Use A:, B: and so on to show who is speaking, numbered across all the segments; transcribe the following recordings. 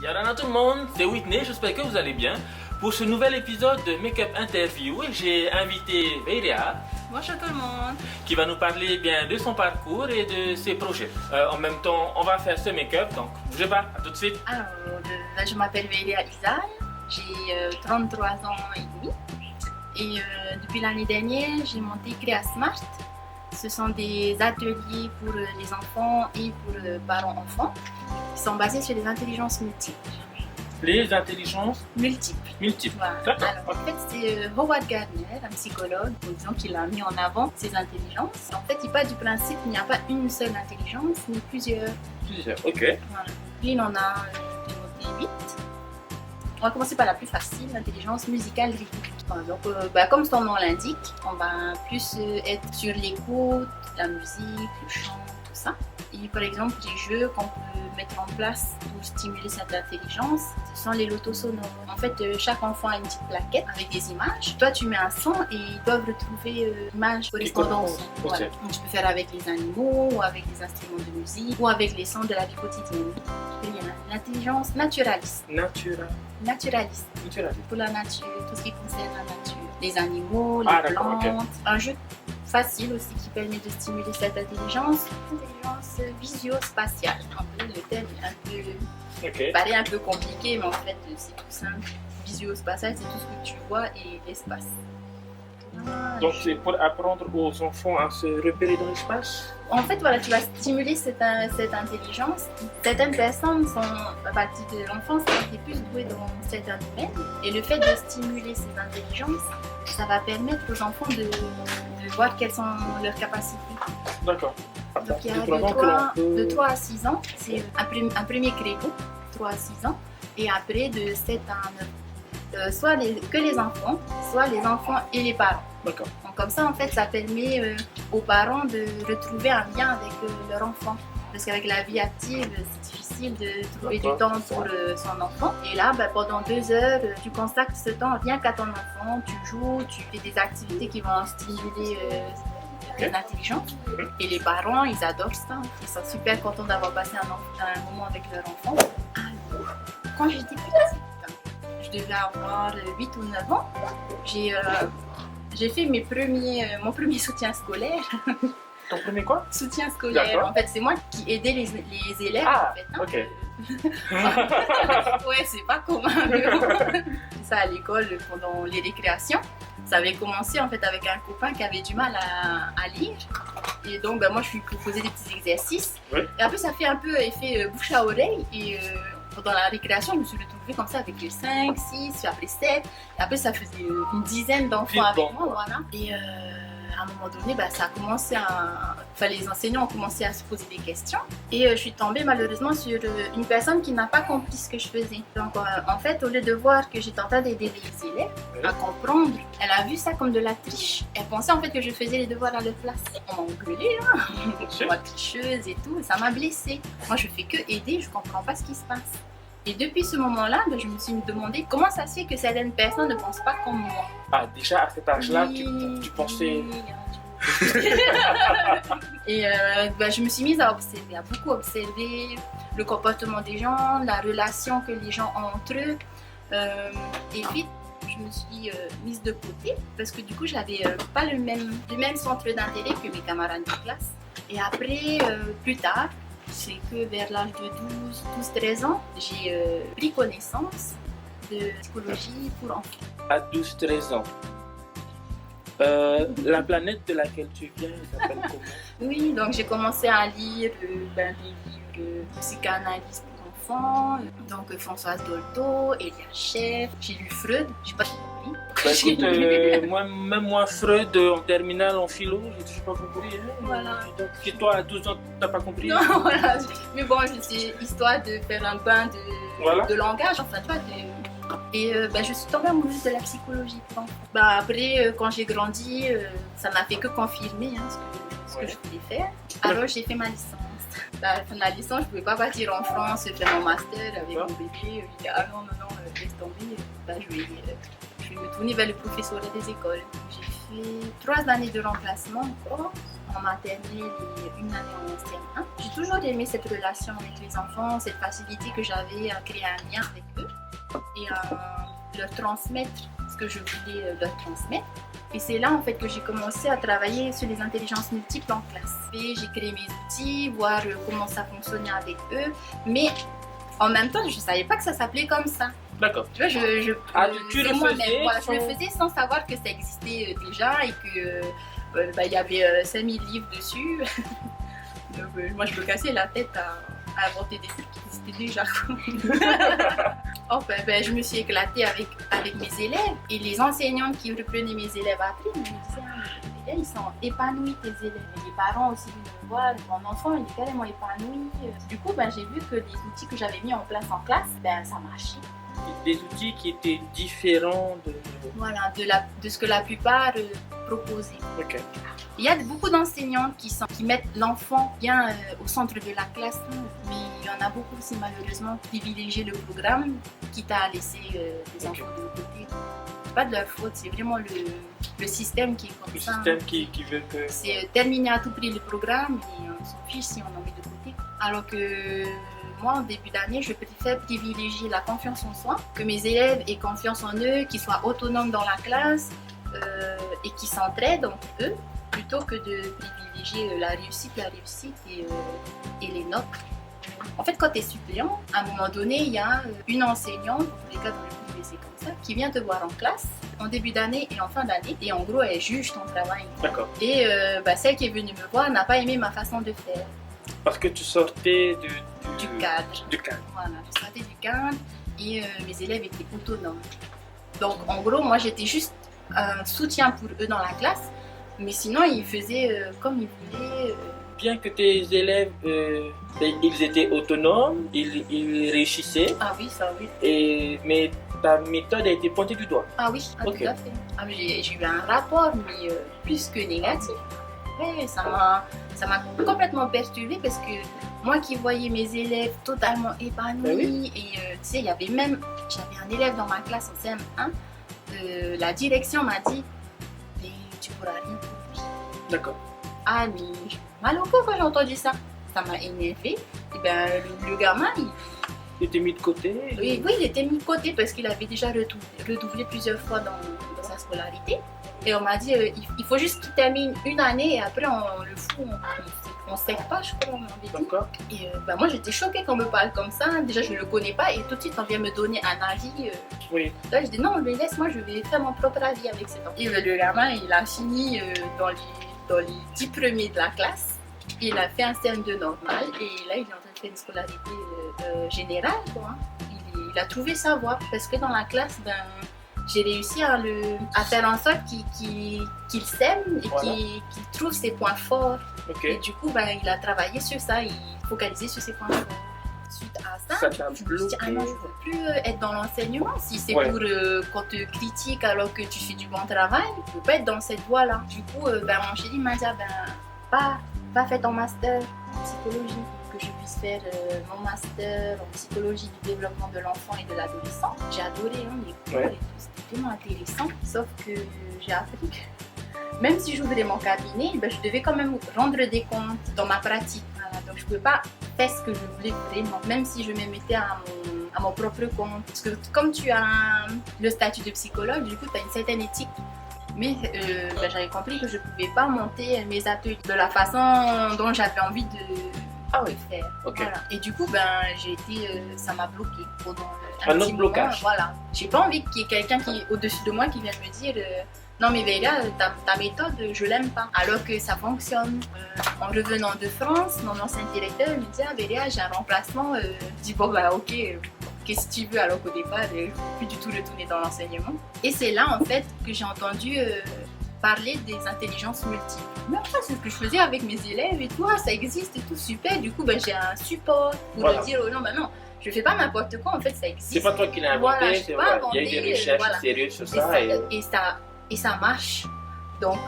A: Yarana tout le monde, c'est Whitney, j'espère que vous allez bien. Pour ce nouvel épisode de Make-up Interview, j'ai invité Veiria.
B: Bonjour tout le monde.
A: Qui va nous parler bien de son parcours et de ses projets. En même temps, on va faire ce make-up, donc bougez pas, à tout de suite.
B: Alors, je m'appelle Veiria Isal, j'ai 33 ans et demi. Et depuis l'année dernière, j'ai monté Créa Smart. Ce sont des ateliers pour les enfants et pour les parents-enfants qui sont basés sur les intelligences multiples.
A: Les intelligences
B: multiples.
A: Voilà.
B: Alors, en fait, c'est Howard Gardner, un psychologue, disons qu'il a mis en avant ces intelligences. En fait, il part du principe qu'il n'y a pas une seule intelligence, mais plusieurs.
A: Plusieurs, ok.
B: Voilà. Puis, on a noté 8. On va commencer par la plus facile, l'intelligence musicale rythmique. Voilà, donc, comme son nom l'indique, on va plus être sur l'écoute, la musique, le chant, tout ça. Et par exemple, les jeux qu'on peut mettre en place pour stimuler cette intelligence, ce sont les lotos sonores. En fait, chaque enfant a une petite plaquette avec des images. Toi, tu mets un son et ils doivent retrouver l'image correspondant au son. Voilà. Donc, tu peux faire avec les animaux, ou avec des instruments de musique, ou avec les sons de la vie quotidienne. Il y a l'intelligence naturaliste. Naturaliste. Pour la nature, tout ce qui concerne la nature. Les animaux, les plantes. Okay. Un jeu facile aussi qui permet de stimuler cette intelligence. Intelligence visio-spatiale. Le terme paraît un peu compliqué, mais en fait c'est tout simple. Visio-spatial, c'est tout ce que tu vois et l'espace.
A: Donc c'est pour apprendre aux enfants à se repérer dans l'espace?
B: En fait, voilà, tu vas stimuler cette intelligence. Certaines personnes sont, à partir de l'enfance, sont plus douées dans certains domaines. Et le fait de stimuler ces intelligences, ça va permettre aux enfants de voir quelles sont leurs capacités.
A: D'accord.
B: Donc il y a de 3 à 6 ans, c'est un premier créneau, 3 à 6 ans. Et après, de 7 à 9. Soit que les enfants, soit les enfants et les parents.
A: D'accord.
B: Donc comme ça, en fait, ça permet aux parents de retrouver un lien avec leur enfant. Parce qu'avec la vie active, c'est difficile de trouver du temps pour son enfant. Et là, pendant 2 heures, tu consacres ce temps rien qu'à ton enfant. Tu joues, tu fais des activités qui vont stimuler l'intelligence. Et les parents, ils adorent ça. Ils sont super contents d'avoir passé un moment avec leur enfant. Alors, quand j'étais petite, je devais avoir 8 ou 9 ans. J'ai fait mon premier soutien scolaire.
A: Ton premier quoi?
B: Soutien scolaire. En fait, c'est moi qui aidais les élèves.
A: Ah,
B: en fait,
A: ok.
B: Ouais, c'est pas commun. Ça à l'école pendant les récréations. Ça avait commencé en fait avec un copain qui avait du mal à lire. Et donc, moi, je lui proposais des petits exercices.
A: Oui.
B: Et après, ça fait un peu effet bouche à oreille. Et pendant la récréation, je me suis retrouvée comme ça avec 5, 6, après 7. Et après, ça faisait une dizaine d'enfants avec moi. Voilà. Et à un moment donné, ça a commencé les enseignants ont commencé à se poser des questions. Et je suis tombée malheureusement sur une personne qui n'a pas compris ce que je faisais. Donc, en fait, au lieu de voir que j'étais en train d'aider les élèves à comprendre, elle a vu ça comme de la triche. Elle pensait en fait que je faisais les devoirs à leur place. On m'a engueulée, moi tricheuse et tout. Et ça m'a blessée. Moi, je fais que aider, je comprends pas ce qui se passe. Et depuis ce moment-là, je me suis demandé comment ça se fait que certaines personnes ne pensent pas comme moi.
A: Ah, déjà à cet âge-là, tu pensais...
B: Et je me suis mise à observer, à beaucoup observer le comportement des gens, la relation que les gens ont entre eux. Et puis, je me suis mise de côté parce que du coup, j'avais pas le même centre d'intérêt que mes camarades de classe. Et après, plus tard, c'est que vers l'âge de 12-13 ans, j'ai pris connaissance de psychologie pour enfants.
A: À 12-13 ans. La planète de laquelle tu viens, elle s'appelle comment? Oui,
B: donc j'ai commencé à lire des livres de psychanalyse pour enfants, donc Françoise Dolto, Elia Schaeffer, j'ai lu Freud, j'ai pas compris.
A: Écoute, moi, Freud, en terminale, en philo, j'ai toujours pas compris. Hein.
B: Voilà.
A: Donc, si toi, à 12 ans, t'as pas compris?
B: Non, voilà. Mais bon, c'est histoire de faire un bain de langage, enfin, toi, Et je suis tombée amoureuse de la psychologie. Après, quand j'ai grandi, ça m'a fait que confirmer ce que je voulais faire. Alors, j'ai fait ma licence. À la fin de la licence, je ne pouvais pas partir en France faire mon master avec mon bébé. Je dis, ah non, laisse tomber. Je vais me tourner vers le professorat des écoles. J'ai fait 3 années de remplacement encore. en maternelle et une année en CM1. J'ai toujours aimé cette relation avec les enfants, cette facilité que j'avais à créer un lien avec eux et à leur transmettre ce que je voulais leur transmettre. Et c'est là en fait que j'ai commencé à travailler sur les intelligences multiples en classe. Et j'ai créé mes outils, voir comment ça fonctionnait avec eux, mais en même temps, je ne savais pas que ça s'appelait comme ça.
A: D'accord.
B: Tu vois,
A: tu le faisais
B: voilà, je le faisais sans savoir que ça existait déjà et que il y avait 5000 livres dessus. Donc, moi, je me cassais la tête à inventer des trucs qui existaient déjà. Enfin, je me suis éclatée avec mes élèves et les enseignantes qui reprenaient mes élèves après me disaient ah, ils sont épanouis tes élèves. Et les parents aussi venaient me voir, mon enfant il est carrément épanoui. Du coup, j'ai vu que les outils que j'avais mis en place ça marchait.
A: Des outils qui étaient différents de...
B: Voilà, de ce que la plupart proposaient.
A: Ok.
B: Il y a beaucoup d'enseignants qui mettent l'enfant bien au centre de la classe, mais il y en a beaucoup aussi malheureusement qui privilégient le programme, quitte à laisser les enfants de côté. C'est pas de leur faute, c'est vraiment le système qui est comme ça.
A: Le système qui veut que...
B: C'est terminer à tout prix le programme et on s'en fiche si on en met de côté. Alors que moi, en début d'année, je préfère privilégier la confiance en soi, que mes élèves aient confiance en eux, qu'ils soient autonomes dans la classe et qu'ils s'entraident entre eux, plutôt que de privilégier la réussite et les notes. En fait, quand tu es suppléant, à un moment donné, il y a une enseignante, dans tous les cas dans le privé c'est comme ça, qui vient te voir en classe, en début d'année et en fin d'année, et en gros, elle juge ton travail.
A: D'accord.
B: Et celle qui est venue me voir n'a pas aimé ma façon de faire.
A: Parce que tu sortais
B: du cadre.
A: Du cadre.
B: Voilà, je sortais du cadre et mes élèves étaient autonomes. Donc, en gros, moi, j'étais juste un soutien pour eux dans la classe, mais sinon, ils faisaient comme ils voulaient.
A: Bien que tes élèves, ils étaient autonomes, ils réussissaient.
B: Ah oui, ça oui.
A: Mais ta méthode a été pointée du doigt.
B: Ah oui,
A: Okay.
B: Tout à fait. Ah, j'ai eu un rapport, mais plus que négatif. Ouais, ça m'a complètement perturbée parce que moi qui voyais mes élèves totalement épanouis, et tu sais, j'avais un élève dans ma classe en CM1, la direction m'a dit mais tu pourras rien pour lui.
A: D'accord.
B: Ah mais mal au corps quand j'ai entendu ça. Ça m'a énervée. Et le gamin,
A: Il était mis de côté.
B: oui, il était mis de côté parce qu'il avait déjà redoublé plusieurs fois dans sa scolarité. Et on m'a dit, il faut juste qu'il termine une année et après on le fout, on ne sait pas, je crois, on m'avait dit.
A: D'accord.
B: Et moi j'étais choquée qu'on me parle comme ça. Déjà je ne le connais pas et tout de suite on vient me donner un avis.
A: Oui.
B: Là je dis non, le laisse, moi je vais faire mon propre avis avec cet enfant. Et le gamin il a fini dans les 10 premiers de la classe. Il a fait un CM2 normal et là il est en train de faire une scolarité générale, quoi. Il a trouvé sa voie parce que dans la classe, j'ai réussi à faire en sorte qu'il s'aime et
A: Voilà.
B: qu'il trouve ses points forts.
A: Okay.
B: Et du coup, il a travaillé sur ça, il focalisait sur ses points forts. Suite à ça,
A: Ça t'a
B: je me suis dit,
A: bloqué.
B: ah non, je ne veux plus être dans l'enseignement. Si c'est
A: Ouais.
B: pour qu'on te critique alors que tu fais du bon travail, je ne veux pas être dans cette voie-là. Du coup, mon chéri m'a dit, va faire ton master en psychologie, que je puisse faire mon master en psychologie du développement de l'enfant et de l'adolescent. J'ai adoré les cours et tout, c'était vraiment intéressant, sauf que j'ai appris que même si j'ouvrais mon cabinet, je devais quand même rendre des comptes dans ma pratique. Voilà, donc je ne pouvais pas faire ce que je voulais vraiment, même si je me mettais à mon propre compte. Parce que comme tu as le statut de psychologue, du coup tu as une certaine éthique. Mais j'avais compris que je ne pouvais pas monter mes ateliers de la façon dont j'avais envie de le faire.
A: Ok.
B: Voilà. Et du coup, ça m'a bloqué pendant
A: Un
B: petit
A: autre blocage.
B: moment. Voilà. J'ai pas envie qu'il y ait quelqu'un qui est au-dessus de moi qui vienne me dire non mais Vélia, ta méthode, je l'aime pas. Alors que ça fonctionne. En revenant de France, mon ancien directeur me dit Vélia, j'ai un remplacement. Je dis bon ok. Qu'est-ce que tu veux, alors qu'au départ, je ne veux plus du tout retourner dans l'enseignement. Et c'est là, en fait, que j'ai entendu parler des intelligences multiples. Mais enfin, c'est ce que je faisais avec mes élèves et tout, ça existe et tout, super. Du coup, j'ai un support pour leur dire, oh non, non, je ne fais pas n'importe quoi, en fait, ça existe.
A: C'est pas toi qui l'as inventé,
B: voilà,
A: c'est vrai. Il y a eu des recherches sérieuses sur ça.
B: Et ça marche. Donc,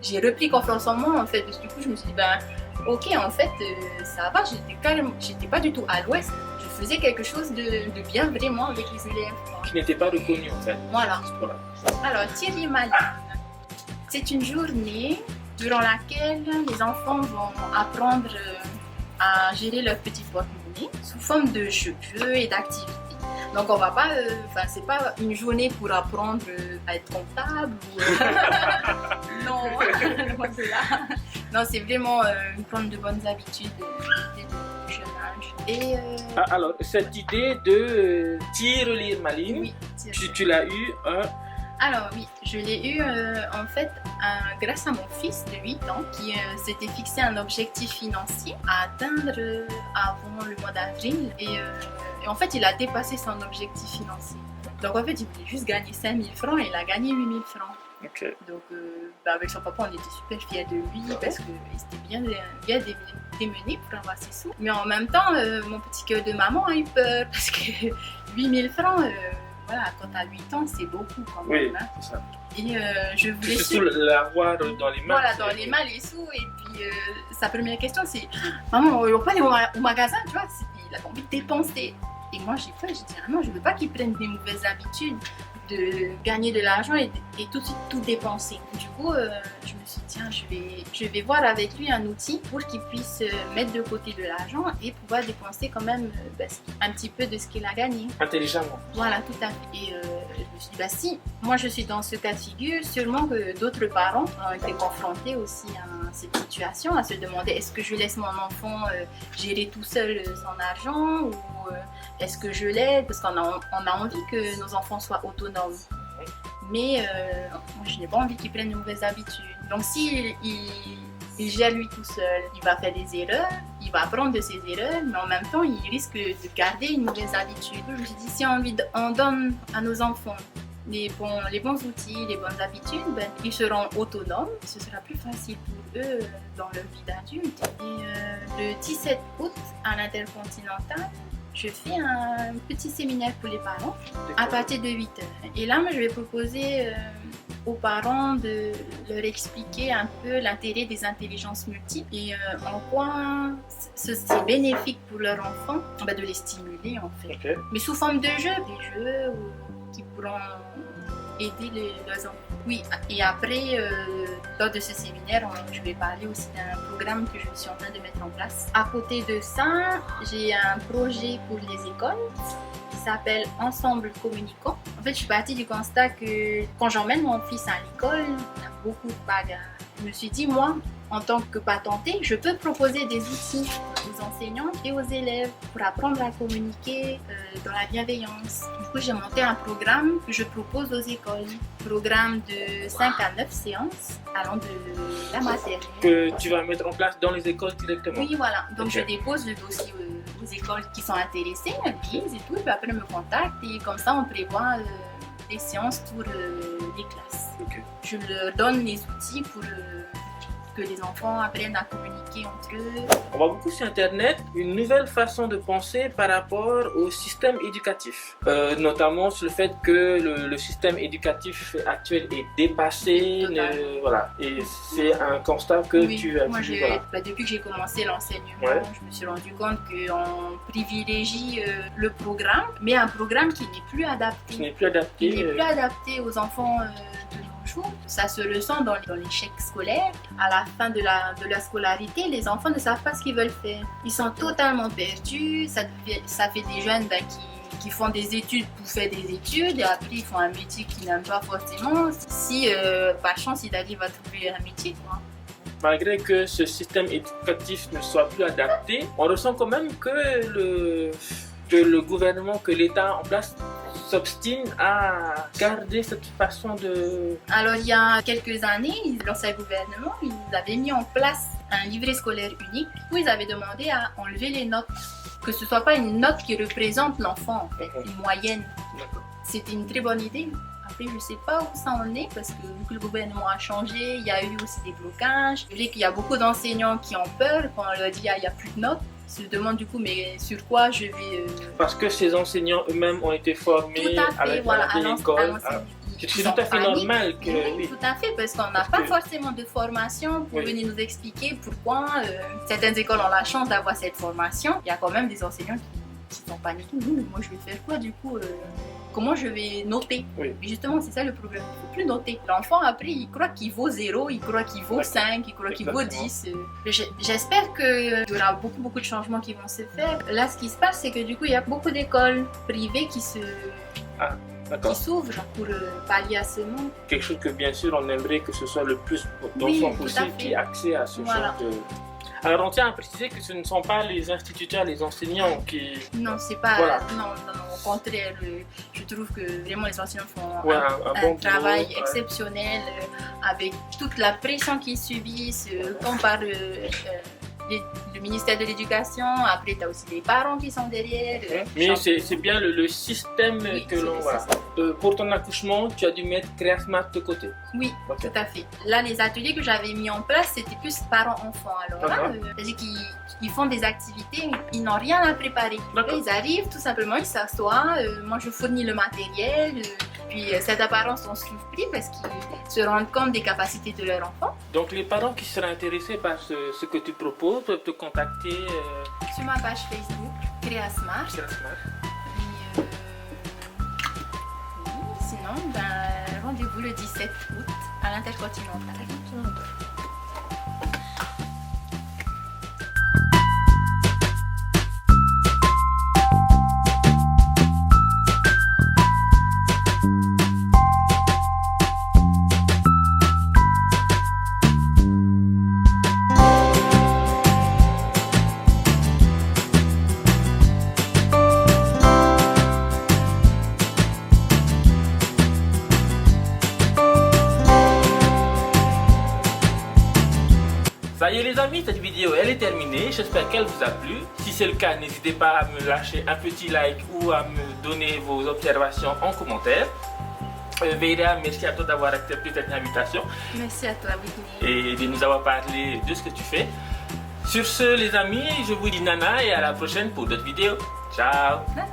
B: j'ai repris confiance en moi, en fait. Du coup, je me suis dit, ok, en fait, ça va, j'étais pas du tout à l'ouest. Je faisais quelque chose de bien vraiment avec les élèves.
A: Qui n'était pas reconnu en fait.
B: Voilà. Alors, Thierry Maline. C'est une journée durant laquelle les enfants vont apprendre à gérer leur petit porte-monnaie sous forme de jeux et d'activités. Donc on va pas, c'est pas une journée pour apprendre à être comptable ou non, loin de là. Non, c'est vraiment prendre de bonnes habitudes dès le jeune âge. Et
A: alors cette idée de lire ma ligne,
B: oui,
A: tu l'as eu
B: Alors oui, je l'ai eu en fait grâce à mon fils de 8 ans qui s'était fixé un objectif financier à atteindre avant le mois d'avril et en fait il a dépassé son objectif financier. Donc en fait il voulait juste gagner 5 000 francs et il a gagné 8 000 francs.
A: Okay.
B: Donc avec son papa on était super fiers de lui parce qu'il s'était bien démené pour avoir ses sous. Mais en même temps mon petit cœur de maman a eu peur parce que 8 000 francs... Voilà, quand tu as 8 ans, c'est beaucoup quand même.
A: Oui,
B: hein.
A: c'est ça.
B: Et je voulais
A: surtout l'avoir dans les mains.
B: Voilà, dans les mains, les sous. Et puis, sa première question, c'est maman, on va pas aller au magasin, tu vois. Il a envie de dépenser. Et moi, j'ai peur, j'ai dit ah non, je veux pas qu'il prenne des mauvaises habitudes de gagner de l'argent et tout de suite tout dépenser. Du coup, je me suis dit tiens, je vais voir avec lui un outil pour qu'il puisse mettre de côté de l'argent et pouvoir dépenser quand même un petit peu de ce qu'il a gagné.
A: Intelligemment.
B: Voilà, tout à fait. Et je me suis dit si moi je suis dans ce cas de figure, sûrement que d'autres parents ont été confrontés aussi à cette situation, à se demander est-ce que je laisse mon enfant gérer tout seul son argent ou est-ce que je l'aide parce qu'on a envie que nos enfants soient autonomes. Mais moi je n'ai pas envie qu'ils prennent de mauvaises habitudes. Donc s'il gère lui tout seul, il va faire des erreurs, il va apprendre de ses erreurs, mais en même temps il risque de garder une mauvaise habitude. Je me suis dit si on donne à nos enfants les bons outils, les bonnes habitudes, ils seront autonomes, ce sera plus facile pour eux dans leur vie d'adulte. Et le 17 août à l'Intercontinental, je fais un petit séminaire pour les parents à partir de 8h. Et là, moi, je vais proposer aux parents de leur expliquer un peu l'intérêt des intelligences multiples et en quoi c'est bénéfique pour leur enfant de les stimuler en fait. Okay. Mais sous forme de jeux, des jeux qui pourront aider leurs enfants. Oui, et après, lors de ce séminaire, je vais parler aussi d'un programme que je suis en train de mettre en place. À côté de ça, j'ai un projet pour les écoles qui s'appelle Ensemble Communicants. En fait, je suis partie du constat que quand j'emmène mon fils à l'école, il y a beaucoup de bagages. Je me suis dit, moi, en tant que patentée, je peux proposer des outils aux enseignants et aux élèves pour apprendre à communiquer dans la bienveillance. Du coup, j'ai monté un programme que je propose aux écoles. Programme de 5 à 9 séances allant de la maternelle.
A: Que tu vas mettre en place dans les écoles directement?
B: Oui, voilà. Donc, je dépose le dossier aux écoles qui sont intéressées, elles lisent et tout, et puis après, elles me contactent et comme ça, on prévoit des séances pour les classes.
A: Okay.
B: Je leur donne les outils pour que les enfants apprennent à communiquer entre eux.
A: On voit beaucoup sur Internet une nouvelle façon de penser par rapport au système éducatif, notamment sur le fait que le système éducatif actuel est dépassé, voilà. Et c'est un constat que tu as
B: dit. Voilà. Depuis que j'ai commencé l'enseignement, je me suis rendu compte qu'on privilégie le programme, mais un programme qui n'est plus adapté.
A: Qui n'est plus adapté.
B: Il n'est plus adapté aux enfants de nos jours. Ça se ressent dans l'échec scolaire. À la fin de la scolarité, les enfants ne savent pas ce qu'ils veulent faire. Ils sont totalement perdus. Ça fait des jeunes qui font des études pour faire des études et après ils font un métier qu'ils n'aiment pas forcément. Si par chance ils arrivent à trouver un métier, quoi.
A: Malgré que ce système éducatif ne soit plus adapté, on ressent quand même que le gouvernement, que l'État en place s'obstine à garder cette façon de...
B: Alors il y a quelques années, l'ancien gouvernement, ils avaient mis en place un livret scolaire unique où ils avaient demandé à enlever les notes, que ce ne soit pas une note qui représente l'enfant en fait, une moyenne. C'était une très bonne idée. Après, je ne sais pas où ça en est parce que vu que le gouvernement a changé, il y a eu aussi des blocages. Je sais qu'il y a beaucoup d'enseignants qui ont peur quand on leur dit il n'y a plus de notes. Ils se demandent du coup, mais sur quoi je vais...
A: Parce que ces enseignants eux-mêmes ont été formés à l'école. C'est tout à fait normal que...
B: Oui, tout à fait, parce qu'on n'a pas forcément de formation pour venir nous expliquer pourquoi certaines écoles ont la chance d'avoir cette formation. Il y a quand même des enseignants qui sont paniqués. Moi, je vais faire quoi du coup comment je vais noter.
A: Oui.
B: Mais justement, c'est ça le problème. Il ne faut plus noter. L'enfant, après, il croit qu'il vaut 0, il croit qu'il vaut 5, il croit qu'il vaut 10. J'espère qu'il y aura beaucoup de changements qui vont se faire. Là, ce qui se passe, c'est que du coup, il y a beaucoup d'écoles privées qui s'ouvrent pour pallier à ce manque.
A: Quelque chose que bien sûr on aimerait que ce soit le plus d'enfants possible qui aient accès à ce genre de... Alors on tient à préciser que ce ne sont pas les instituteurs, les enseignants qui...
B: Non, c'est pas...
A: Voilà.
B: Non, au contraire, je trouve que vraiment les enseignants font
A: un bon
B: travail
A: boulot,
B: exceptionnel avec toute la pression qu'ils subissent, comme par le ministère de l'Éducation. Après, tu as aussi les parents qui sont derrière.
A: Mais c'est bien le système que l'on... Voilà. Pour ton accouchement, tu as dû mettre CréaSmart de côté.
B: Oui, tout à fait. Là, les ateliers que j'avais mis en place, c'était plus parents-enfants. Alors là, c'est-à-dire qu'ils font des activités, ils n'ont rien à préparer. Là, ils arrivent, tout simplement, ils s'assoient. Moi, je fournis le matériel. Puis, certains parents sont surpris parce qu'ils se rendent compte des capacités de leur enfant.
A: Donc, les parents qui seraient intéressés par ce que tu proposes peuvent te contacter
B: sur ma page Facebook, CréaSmart. Sinon, rendez-vous le 17 août à l'Intercontinental.
A: Ça y est les amis, cette vidéo elle est terminée, j'espère qu'elle vous a plu. Si c'est le cas, n'hésitez pas à me lâcher un petit like ou à me donner vos observations en commentaire. Veira, merci à toi d'avoir accepté cette invitation.
B: Merci à toi, Whitney.
A: Et de nous avoir parlé de ce que tu fais. Sur ce les amis, je vous dis nana et à la prochaine pour d'autres vidéos. Ciao.
B: Nana.